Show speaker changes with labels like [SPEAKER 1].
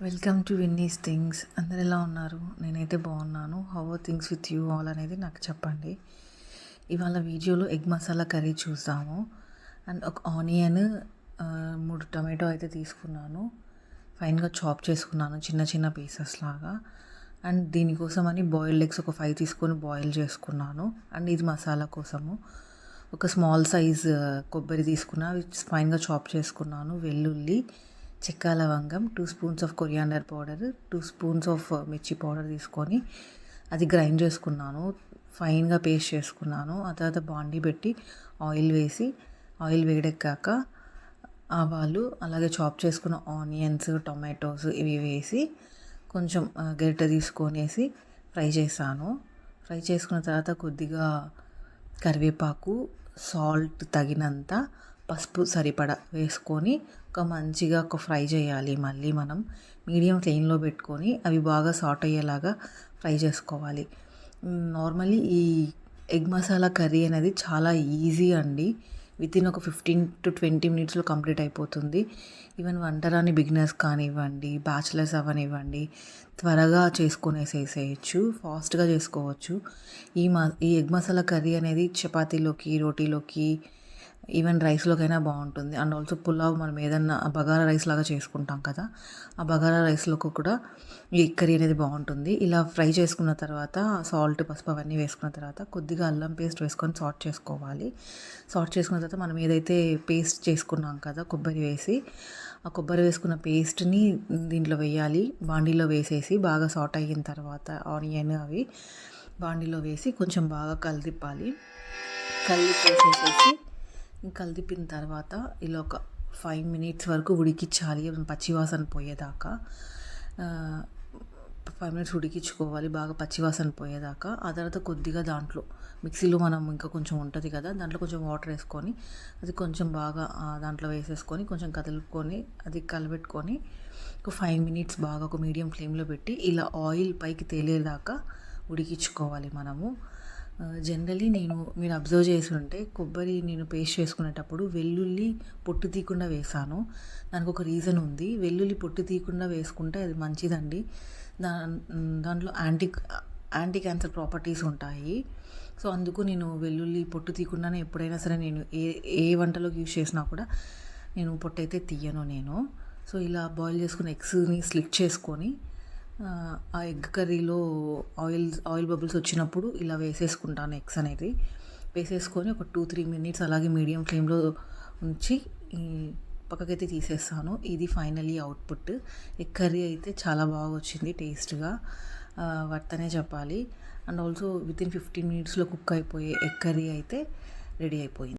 [SPEAKER 1] Welcome to విన్నీస్ things. అందరు ఎలా ఉన్నారు? నేనైతే బాగున్నాను. How are things with you all అనేది నాకు చెప్పండి. ఇవాళ వీడియోలో ఎగ్ మసాలా కర్రీ చూద్దాము. అండ్ ఒక ఆనియన్, 3 టమాటో అయితే తీసుకున్నాను. ఫైన్గా చాప్ చేసుకున్నాను చిన్న చిన్న పీసెస్ లాగా. అండ్ దీనికోసమని బాయిల్డ్ ఎగ్స్ ఒక 5 తీసుకొని బాయిల్ చేసుకున్నాను. అండ్ ఇది మసాలా కోసము ఒక స్మాల్ సైజ్ కొబ్బరి తీసుకున్నా, ఫైన్గా చాప్ చేసుకున్నాను. వెల్లుల్లి, చెక్క, లవంగం, 2 spoons of coriander powder, 2 spoons of మిర్చి పౌడర్ తీసుకొని అది గ్రైండ్ చేసుకున్నాను. ఫైన్గా పేస్ట్ చేసుకున్నాను. ఆ తర్వాత బాండీ పెట్టి ఆయిల్ వేసి, ఆయిల్ వేడెక్కాక ఆవాలు, అలాగే చాప్ చేసుకున్న ఆనియన్స్, టొమాటోస్ ఇవి వేసి కొంచెం గరిట తీసుకొనేసి ఫ్రై చేశాను. ఫ్రై చేసుకున్న తర్వాత కొద్దిగా కరివేపాకు, సాల్ట్ తగినంత, పసుపు సరిపడా వేసుకొని మంచిగా ఫ్రై చేయాలి. మళ్ళీ మనం మీడియం ఫ్లేమ్లో పెట్టుకొని అవి బాగా సాట్ అయ్యేలాగా ఫ్రై చేసుకోవాలి. నార్మల్లీ ఈ ఎగ్ మసాలా కర్రీ అనేది చాలా ఈజీ అండి. వితిన్ ఒక 15 to 20 మినిట్స్లో కంప్లీట్ అయిపోతుంది. ఈవెన్ వంటరాని బిగినర్స్ కానివ్వండి, బ్యాచిలర్స్ అవనివ్వండి, త్వరగా చేసుకునేసేసేయచ్చు, ఫాస్ట్గా చేసుకోవచ్చు. ఈ ఎగ్ మసాలా కర్రీ అనేది చపాతీలోకి, రోటీలోకి, ఈవెన్ రైస్లోకైనా బాగుంటుంది. అండ్ ఆల్సో పులావ్ మనం ఏదన్నా బగారా రైస్ లాగా చేసుకుంటాం కదా, ఆ బగారా రైస్లోకి కూడా ఈ కర్రీ అనేది బాగుంటుంది. ఇలా ఫ్రై చేసుకున్న తర్వాత సాల్ట్, పసుపు అవన్నీ వేసుకున్న తర్వాత కొద్దిగా అల్లం పేస్ట్ వేసుకొని సాట్ చేసుకోవాలి. సాట్ చేసుకున్న తర్వాత మనం ఏదైతే పేస్ట్ చేసుకున్నాం కదా కొబ్బరి వేసి, ఆ కొబ్బరి వేసుకున్న పేస్ట్ని దీంట్లో వేయాలి. బాండీలో వేసేసి బాగా సాట్ అయిన తర్వాత ఆనియన్ అవి బాండీలో వేసి కొంచెం బాగా కలిపాలి. కలిపిన తర్వాత ఇలా ఒక 5 మినిట్స్ వరకు ఉడికించాలి, పచ్చివాసన పోయేదాకా. 5 మినిట్స్ ఉడికించుకోవాలి బాగా పచ్చివాసన పోయేదాకా. ఆ తర్వాత కొద్దిగా దాంట్లో మిక్సీలో మనం ఇంకా కొంచెం ఉంటుంది కదా, దాంట్లో కొంచెం వాటర్ వేసుకొని అది కొంచెం బాగా దాంట్లో వేసేసుకొని కొంచెం కదులుకొని అది కలబెట్టుకొని ఒక 5 మినిట్స్ బాగా ఒక మీడియం ఫ్లేమ్లో పెట్టి ఇలా ఆయిల్ పైకి తేలేదాకా ఉడికించుకోవాలి మనము. జనరలీ మీరు అబ్జర్వ్ చేసి ఉంటే కొబ్బరి నేను పేస్ట్ చేసుకునేటప్పుడు వెల్లుల్లి పొట్టు తీయకుండా వేసాను. దానికి ఒక రీజన్ ఉంది. వెల్లుల్లి పొట్టు తీయకుండా వేసుకుంటే అది మంచిదండి. దాంట్లో యాంటీ క్యాన్సర్ ప్రాపర్టీస్ ఉంటాయి. సో అందుకు నేను వెల్లుల్లి పొట్టు తీయకుండానే ఎప్పుడైనా సరే నేను ఏ వంటలోకి యూజ్ చేసినా కూడా నేను పొట్టు అయితే తీయను నేను. సో ఇలా బాయిల్ చేసుకున్న ఎగ్స్ని స్లిట్ చేసుకొని ఆ ఎగ్ కర్రీలో ఆయిల్ బబుల్స్ వచ్చినప్పుడు ఇలా వేసేసుకుంటాను. ఎగ్స్ అనేది వేసేసుకొని ఒక 2-3 మినిట్స్ అలాగే మీడియం ఫ్లేమ్లో ఉంచి పక్కకైతే తీసేస్తాను. ఇది ఫైనలీ అవుట్పుట్. ఎగ్ కర్రీ అయితే చాలా బాగా వచ్చింది, టేస్ట్గా వర్తనే చెప్పాలి. అండ్ ఆల్సో వితిన్ 15 మినిట్స్లో కుక్ అయిపోయే ఎగ్ కర్రీ అయితే రెడీ అయిపోయింది.